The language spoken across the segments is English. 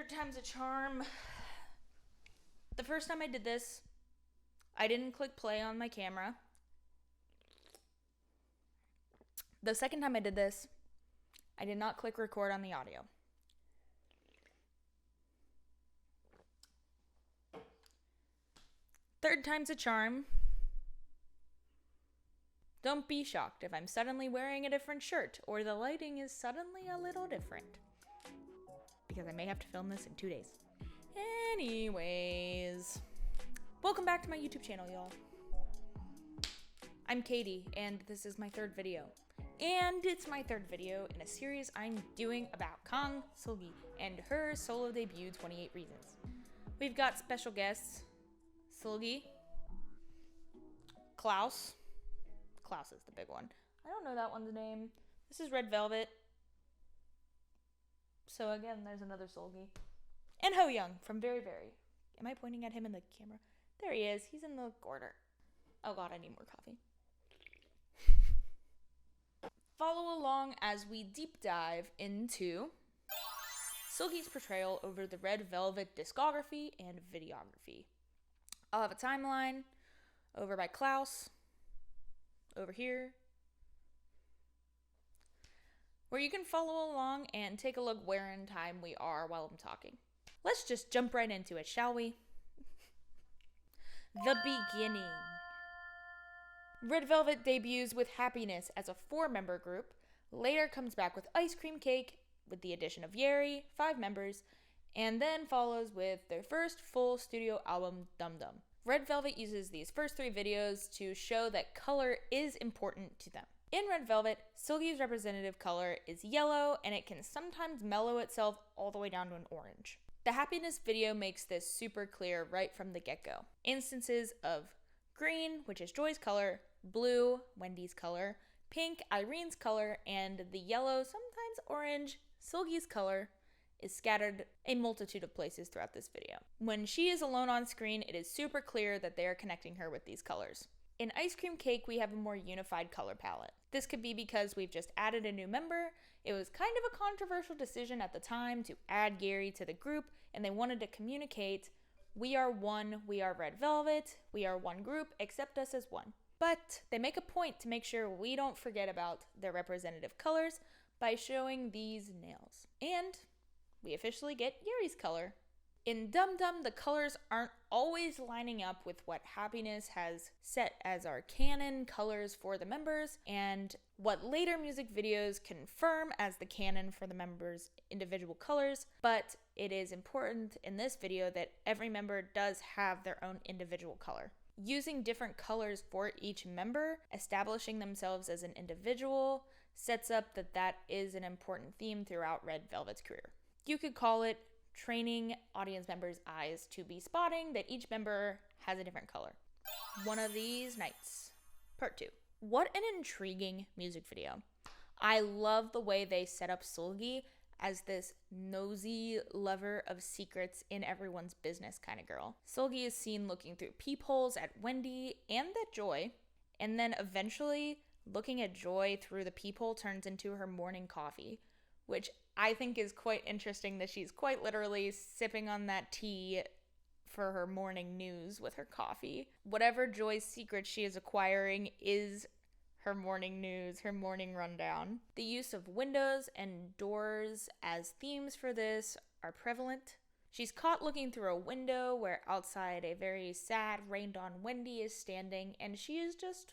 Third time's a charm. The first time I did this, I didn't click play on my camera. The second time I did this, I did not click record on the audio. Third time's a charm. Don't be shocked if I'm suddenly wearing a different shirt or the lighting is suddenly a little different. Because I may have to film this in 2 days. Anyways, welcome back to my YouTube channel, y'all. I'm Katie, and this is my third video. And it's my third video in a series I'm doing about Kang Seulgi and her solo debut, 28 Reasons. We've got special guests, Seulgi, Klaus is the big one. I don't know that one's name. This is Red Velvet. So again, there's another Seulgi. And Ho Young from Very Very. Am I pointing at him in the camera? There he is. He's in the corner. Oh god, I need more coffee. Follow along as we deep dive into Seulgi's portrayal over the Red Velvet discography and videography. I'll have a timeline over by Klaus, over here, where you can follow along and take a look where in time we are while I'm talking. Let's just jump right into it, shall we? The beginning. Red Velvet debuts with Happiness as a 4-member group, later comes back with Ice Cream Cake with the addition of Yeri, 5 members, and then follows with their first full studio album, Dum Dum. Red Velvet uses these first 3 videos to show that color is important to them. In Red Velvet, Seulgi's representative color is yellow, and it can sometimes mellow itself all the way down to an orange. The Happiness video makes this super clear right from the get-go. Instances of green, which is Joy's color, blue, Wendy's color, pink, Irene's color, and the yellow, sometimes orange, Seulgi's color, is scattered a multitude of places throughout this video. When she is alone on screen, it is super clear that they are connecting her with these colors. In Ice Cream Cake, we have a more unified color palette. This could be because we've just added a new member. It was kind of a controversial decision at the time to add Yeri to the group, and they wanted to communicate, we are one, we are Red Velvet, we are one group, accept us as one. But they make a point to make sure we don't forget about their representative colors by showing these nails. And we officially get Yeri's color. In Dum Dum, the colors aren't always lining up with what Happiness has set as our canon colors for the members, and what later music videos confirm as the canon for the members' individual colors, but it is important in this video that every member does have their own individual color. Using different colors for each member, establishing themselves as an individual, sets up that is an important theme throughout Red Velvet's career. You could call it training audience members' eyes to be spotting that each member has a different color. One of These Nights, Part 2. What an intriguing music video. I love the way they set up Seulgi as this nosy lover of secrets in everyone's business kind of girl. Seulgi is seen looking through peepholes at Wendy and at Joy, and then eventually looking at Joy through the peephole turns into her morning coffee, which I think is quite interesting that she's quite literally sipping on that tea for her morning news with her coffee. Whatever Joy's secret she is acquiring is her morning news, her morning rundown. The use of windows and doors as themes for this are prevalent. She's caught looking through a window where outside a very sad, rained-on Wendy is standing, and she is just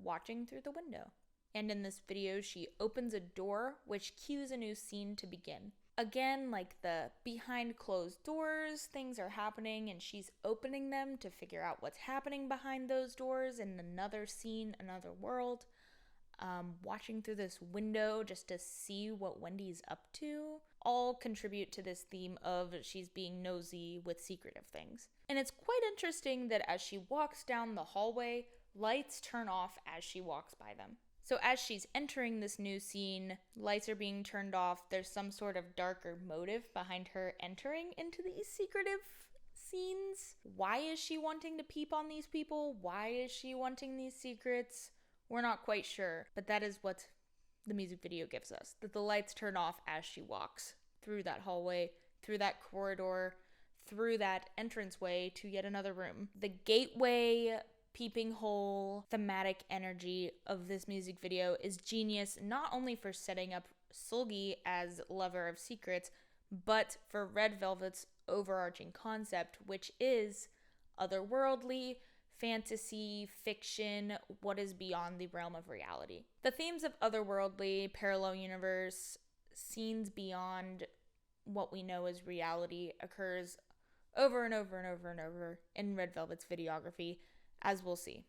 watching through the window. And in this video, she opens a door, which cues a new scene to begin. Again, like the behind closed doors, things are happening and she's opening them to figure out what's happening behind those doors in another scene, another world. Watching through this window just to see what Wendy's up to, all contribute to this theme of she's being nosy with secretive things. And it's quite interesting that as she walks down the hallway, lights turn off as she walks by them. So as she's entering this new scene, lights are being turned off. There's some sort of darker motive behind her entering into these secretive scenes. Why is she wanting to peep on these people? Why is she wanting these secrets? We're not quite sure, but that is what the music video gives us. That the lights turn off as she walks through that hallway, through that corridor, through that entranceway to yet another room. The gateway, peeping hole, thematic energy of this music video is genius, not only for setting up Seulgi as lover of secrets, but for Red Velvet's overarching concept, which is otherworldly, fantasy, fiction, what is beyond the realm of reality. The themes of otherworldly, parallel universe, scenes beyond what we know as reality occurs over and over and over and over in Red Velvet's videography, as we'll see.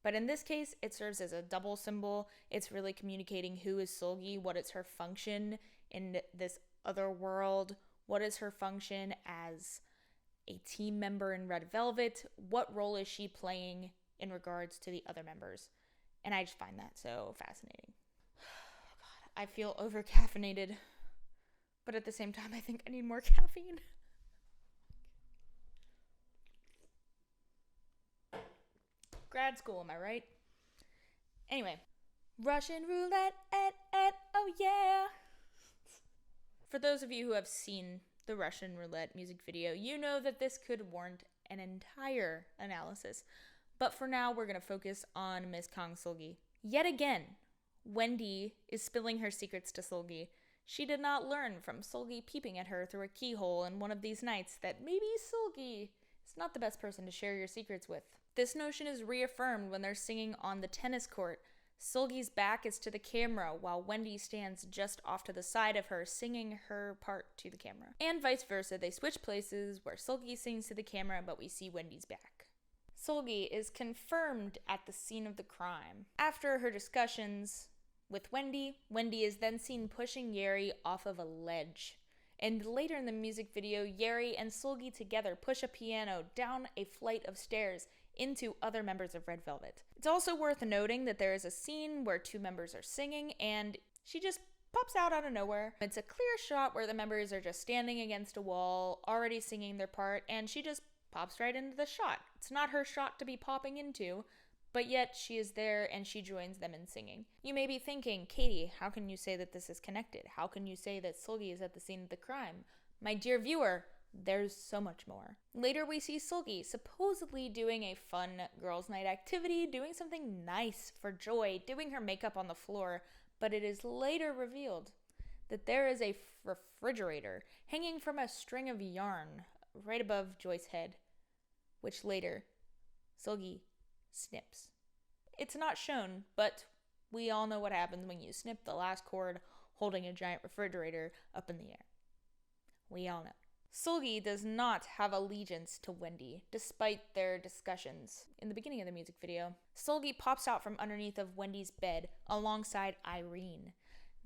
But in this case, it serves as a double symbol. It's really communicating who is Seulgi, what is her function in this other world, what is her function as a team member in Red Velvet, what role is she playing in regards to the other members. And I just find that so fascinating. God, I feel over-caffeinated, but at the same time, I think I need more caffeine. Grad school, am I right? Anyway, Russian roulette, oh yeah. For those of you who have seen the Russian roulette music video, you know that this could warrant an entire analysis. But for now, we're going to focus on Miss Kang Seulgi. Yet again, Wendy is spilling her secrets to Seulgi. She did not learn from Seulgi peeping at her through a keyhole in one of these nights that maybe Seulgi is not the best person to share your secrets with. This notion is reaffirmed when they're singing on the tennis court. Seulgi's back is to the camera while Wendy stands just off to the side of her, singing her part to the camera. And vice versa, they switch places where Seulgi sings to the camera, but we see Wendy's back. Seulgi is confirmed at the scene of the crime. After her discussions with Wendy, Wendy is then seen pushing Yeri off of a ledge. And later in the music video, Yeri and Seulgi together push a piano down a flight of stairs into other members of Red Velvet. It's also worth noting that there is a scene where two members are singing and she just pops out of nowhere. It's a clear shot where the members are just standing against a wall, already singing their part, and she just pops right into the shot. It's not her shot to be popping into, but yet she is there and she joins them in singing. You may be thinking, Katie, how can you say that this is connected? How can you say that Seulgi is at the scene of the crime? My dear viewer, there's so much more. Later we see Seulgi supposedly doing a fun girls' night activity, doing something nice for Joy, doing her makeup on the floor, but it is later revealed that there is a refrigerator hanging from a string of yarn right above Joy's head, which later Seulgi snips. It's not shown, but we all know what happens when you snip the last cord holding a giant refrigerator up in the air. We all know. Seulgi does not have allegiance to Wendy, despite their discussions. In the beginning of the music video, Seulgi pops out from underneath of Wendy's bed alongside Irene.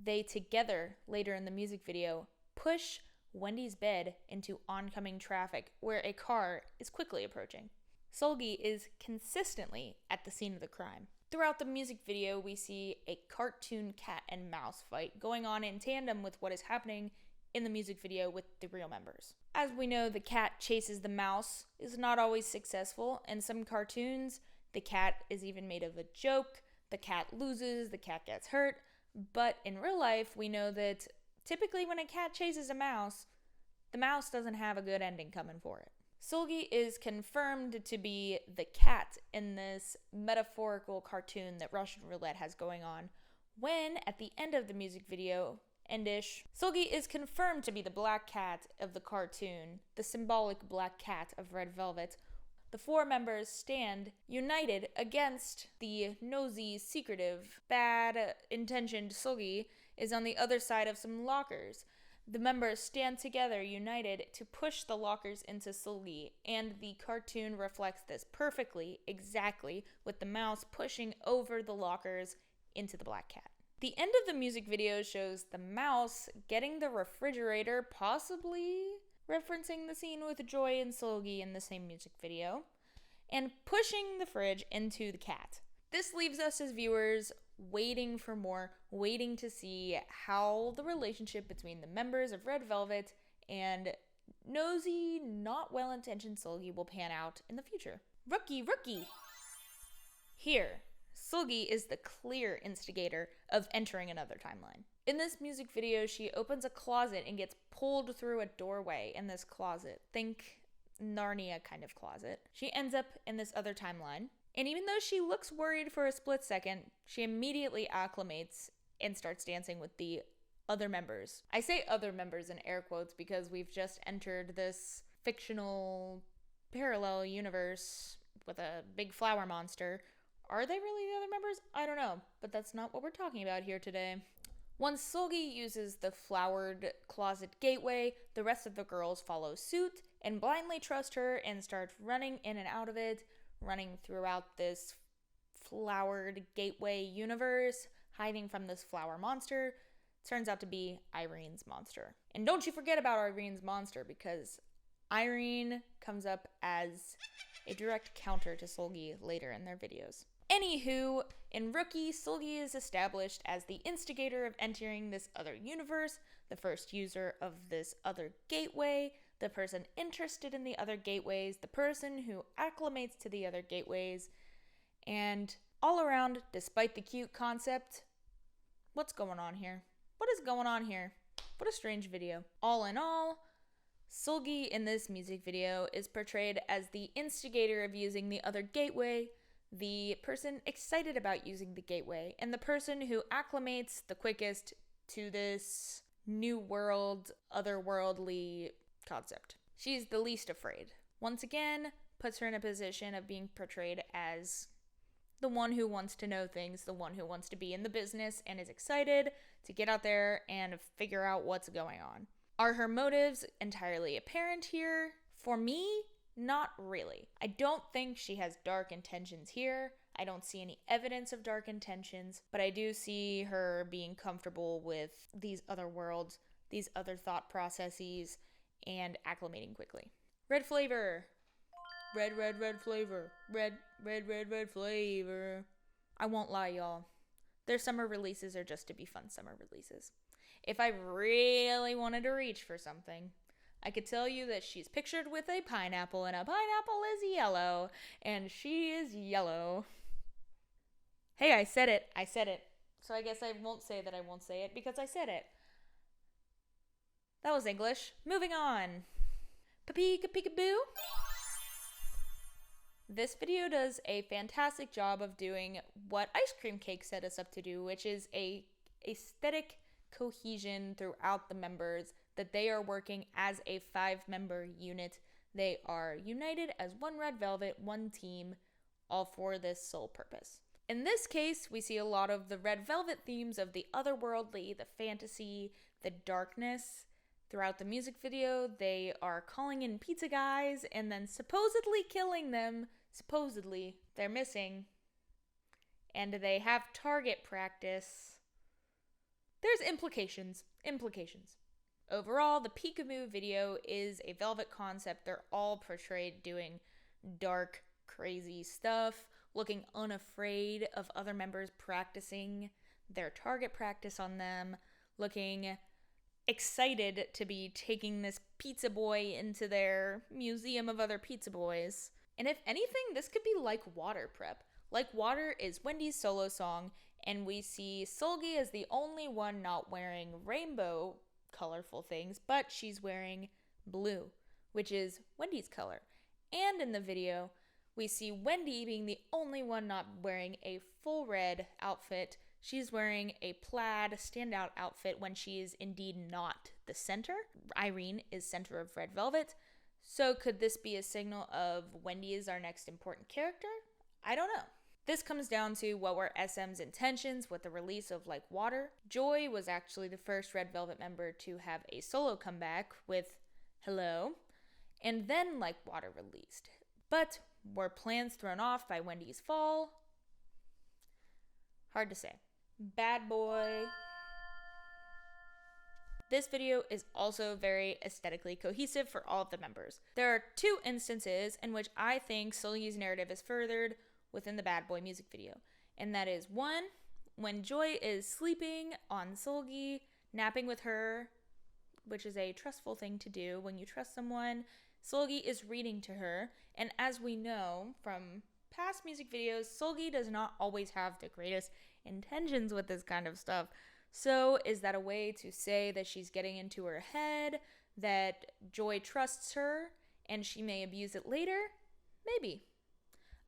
They together, later in the music video, push Wendy's bed into oncoming traffic, where a car is quickly approaching. Seulgi is consistently at the scene of the crime. Throughout the music video, we see a cartoon cat and mouse fight going on in tandem with what is happening in the music video with the real members. As we know, the cat chases the mouse is not always successful. In some cartoons, the cat is even made of a joke. The cat loses, the cat gets hurt. But in real life, we know that typically when a cat chases a mouse, the mouse doesn't have a good ending coming for it. Seulgi is confirmed to be the cat in this metaphorical cartoon that Russian Roulette has going on, when at the end of the music video, Endish, Seulgi is confirmed to be the black cat of the cartoon, the symbolic black cat of Red Velvet. The four members stand united against the nosy, secretive, bad-intentioned Seulgi is on the other side of some lockers. The members stand together, united, to push the lockers into Seulgi, and the cartoon reflects this perfectly, exactly, with the mouse pushing over the lockers into the black cat. The end of the music video shows the mouse getting the refrigerator, possibly referencing the scene with Joy and Seulgi in the same music video, and pushing the fridge into the cat. This leaves us as viewers waiting for more, waiting to see how the relationship between the members of Red Velvet and nosy, not well-intentioned Seulgi will pan out in the future. Rookie! Here, Seulgi is the clear instigator of entering another timeline. In this music video, she opens a closet and gets pulled through a doorway in this closet. Think Narnia kind of closet. She ends up in this other timeline, and even though she looks worried for a split second, she immediately acclimates and starts dancing with the other members. I say other members in air quotes because we've just entered this fictional parallel universe with a big flower monster. Are they really the other members? I don't know, but that's not what we're talking about here today. Once Seulgi uses the flowered closet gateway, the rest of the girls follow suit and blindly trust her and start running in and out of it, running throughout this flowered gateway universe, hiding from this flower monster. Turns out to be Irene's monster. And don't you forget about Irene's monster, because Irene comes up as a direct counter to Seulgi later in their videos. Anywho, in Rookie, Seulgi is established as the instigator of entering this other universe, the first user of this other gateway, the person interested in the other gateways, the person who acclimates to the other gateways, and all around, despite the cute concept, what's going on here? What is going on here? What a strange video. All in all, Seulgi in this music video is portrayed as the instigator of using the other gateway, the person excited about using the gateway, and the person who acclimates the quickest to this new world, otherworldly concept. She's the least afraid. Once again, puts her in a position of being portrayed as the one who wants to know things, the one who wants to be in the business and is excited to get out there and figure out what's going on. Are her motives entirely apparent here? For me, not really. I don't think she has dark intentions here. I don't see any evidence of dark intentions, but I do see her being comfortable with these other worlds, these other thought processes, and acclimating quickly. Red flavor. Red flavor. Red flavor. I won't lie, y'all. Their summer releases are just to be fun summer releases. If I really wanted to reach for something, I could tell you that she's pictured with a pineapple, and a pineapple is yellow, and she is yellow. Hey, I said it. So I guess I won't say that I won't say it because I said it. That was English. Moving on. Peekaboo. This video does a fantastic job of doing what Ice Cream Cake set us up to do, which is a aesthetic cohesion throughout the members, that they are working as a 5-member unit. They are united as one red velvet, one team, all for this sole purpose. In this case, we see a lot of the red velvet themes of the otherworldly, the fantasy, the darkness. Throughout the music video, they are calling in pizza guys and then supposedly killing them. Supposedly, they're missing. And they have target practice. There's implications. Overall, the Peekaboo video is a velvet concept. They're all portrayed doing dark, crazy stuff, looking unafraid of other members practicing their target practice on them, looking excited to be taking this pizza boy into their museum of other pizza boys. And if anything, this could be Like Water prep. Like Water is Wendy's solo song, and we see Seulgi as the only one not wearing rainbow colorful things, but she's wearing blue, which is Wendy's color. And in the video, we see Wendy being the only one not wearing a full red outfit. She's wearing a plaid standout outfit when she is indeed not the center. Irene is center of red velvet. So could this be a signal of Wendy is our next important character? I don't know. This comes down to what were SM's intentions with the release of Like Water. Joy was actually the first Red Velvet member to have a solo comeback with Hello, and then Like Water released. But were plans thrown off by Wendy's fall? Hard to say. Bad Boy. This video is also very aesthetically cohesive for all of the members. There are 2 instances in which I think Seulgi's narrative is furthered within the Bad Boy music video. And that is 1, when Joy is sleeping on Seulgi, napping with her, which is a trustful thing to do when you trust someone. Seulgi is reading to her, and as we know from past music videos, Seulgi does not always have the greatest intentions with this kind of stuff. So is that a way to say that she's getting into her head, that Joy trusts her, and she may abuse it later? Maybe.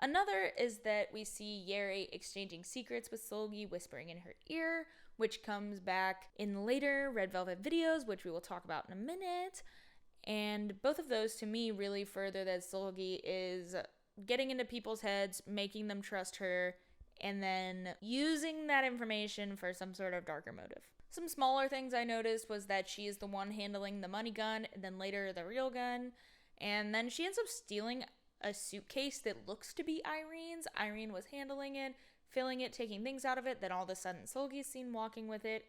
Another is that we see Yeri exchanging secrets with Seulgi, whispering in her ear, which comes back in later Red Velvet videos, which we will talk about in a minute. And both of those, to me, really further that Seulgi is getting into people's heads, making them trust her, and then using that information for some sort of darker motive. Some smaller things I noticed was that she is the one handling the money gun, and then later the real gun, and then she ends up stealing a suitcase that looks to be Irene's. Irene was handling it, filling it, taking things out of it, then all of a sudden Seulgi's seen walking with it.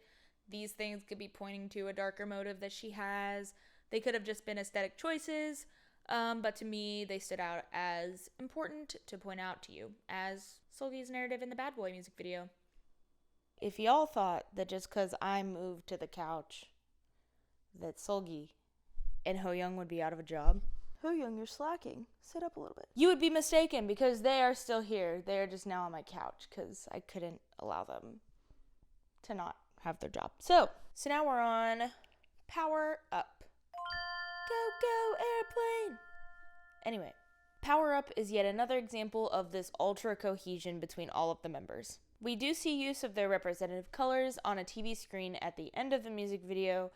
These things could be pointing to a darker motive that she has. They could have just been aesthetic choices, but to me, they stood out as important to point out to you as Seulgi's narrative in the Bad Boy music video. If y'all thought that just because I moved to the couch that Seulgi and Ho-young would be out of a job, Ho-young, you're slacking. Sit up a little bit. You would be mistaken because they are still here. They are just now on my couch because I couldn't allow them to not have their job. So now we're on Power Up. Go, airplane! Anyway, Power Up is yet another example of this ultra cohesion between all of the members. We do see use of their representative colors on a TV screen at the end of the music video,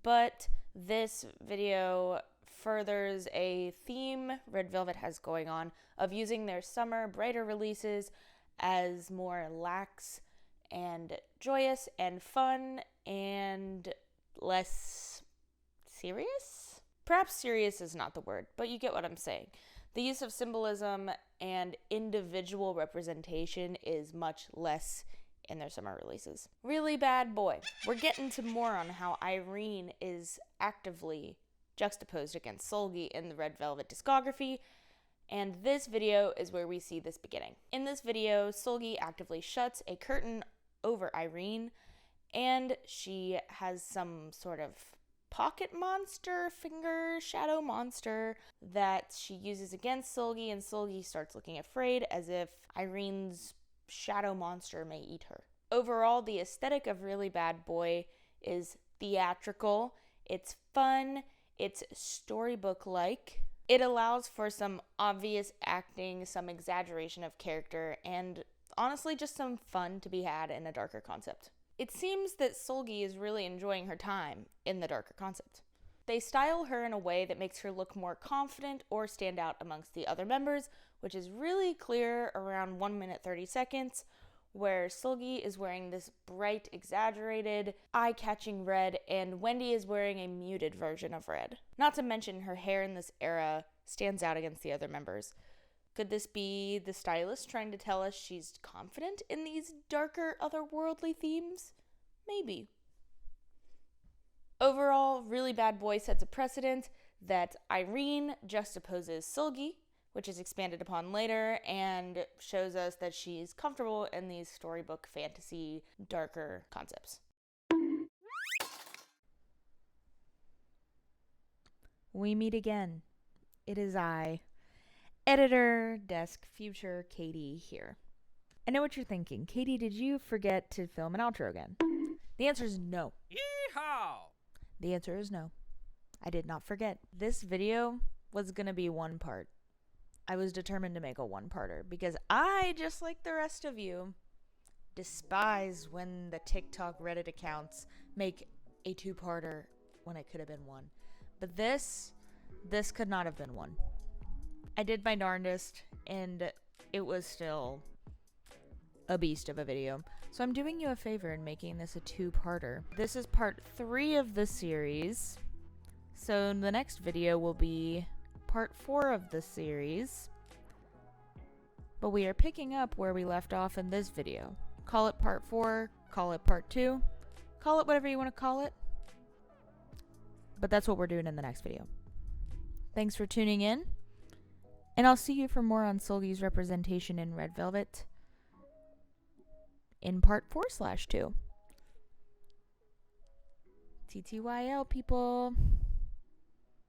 but this video furthers a theme Red Velvet has going on of using their summer, brighter releases as more lax and joyous and fun and less serious? Perhaps serious is not the word, but you get what I'm saying. The use of symbolism and individual representation is much less in their summer releases. Really Bad Boy. We're getting to more on how Irene is actively juxtaposed against Seulgi in the Red Velvet discography, and this video is where we see this beginning. In this video, Seulgi actively shuts a curtain over Irene, and she has some sort of pocket monster, finger shadow monster that she uses against Seulgi, and Seulgi starts looking afraid as if Irene's shadow monster may eat her. Overall, the aesthetic of Really Bad Boy is theatrical, it's fun, it's storybook-like. It allows for some obvious acting, some exaggeration of character, and honestly just some fun to be had in a darker concept. It seems that Seulgi is really enjoying her time in the darker concept. They style her in a way that makes her look more confident or stand out amongst the other members, which is really clear around 1 minute 30 seconds, where Seulgi is wearing this bright, exaggerated, eye-catching red, and Wendy is wearing a muted version of red. Not to mention her hair in this era stands out against the other members. Could this be the stylist trying to tell us she's confident in these darker, otherworldly themes? Maybe. Overall, Really Bad Boy sets a precedent that Irene juxtaposes Seulgi, which is expanded upon later, and shows us that she's comfortable in these storybook fantasy, darker concepts. We meet again. It is I, editor, desk, future Katie here. I know what you're thinking. Katie, did you forget to film an outro again? The answer is no. Yeehaw! The answer is no. I did not forget. This video was gonna be one part. I was determined to make a one-parter because I, just like the rest of you, despise when the TikTok Reddit accounts make a two-parter when it could have been one. But this could not have been one. I did my darndest, and it was still a beast of a video. So I'm doing you a favor in making this a two-parter. This is part 3 of the series. So the next video will be part 4 of the series. But we are picking up where we left off in this video. Call it part 4, call it part 2, call it whatever you want to call it. But that's what we're doing in the next video. Thanks for tuning in. And I'll see you for more on Seulgi's representation in Red Velvet in part 4/2. TTYL, people.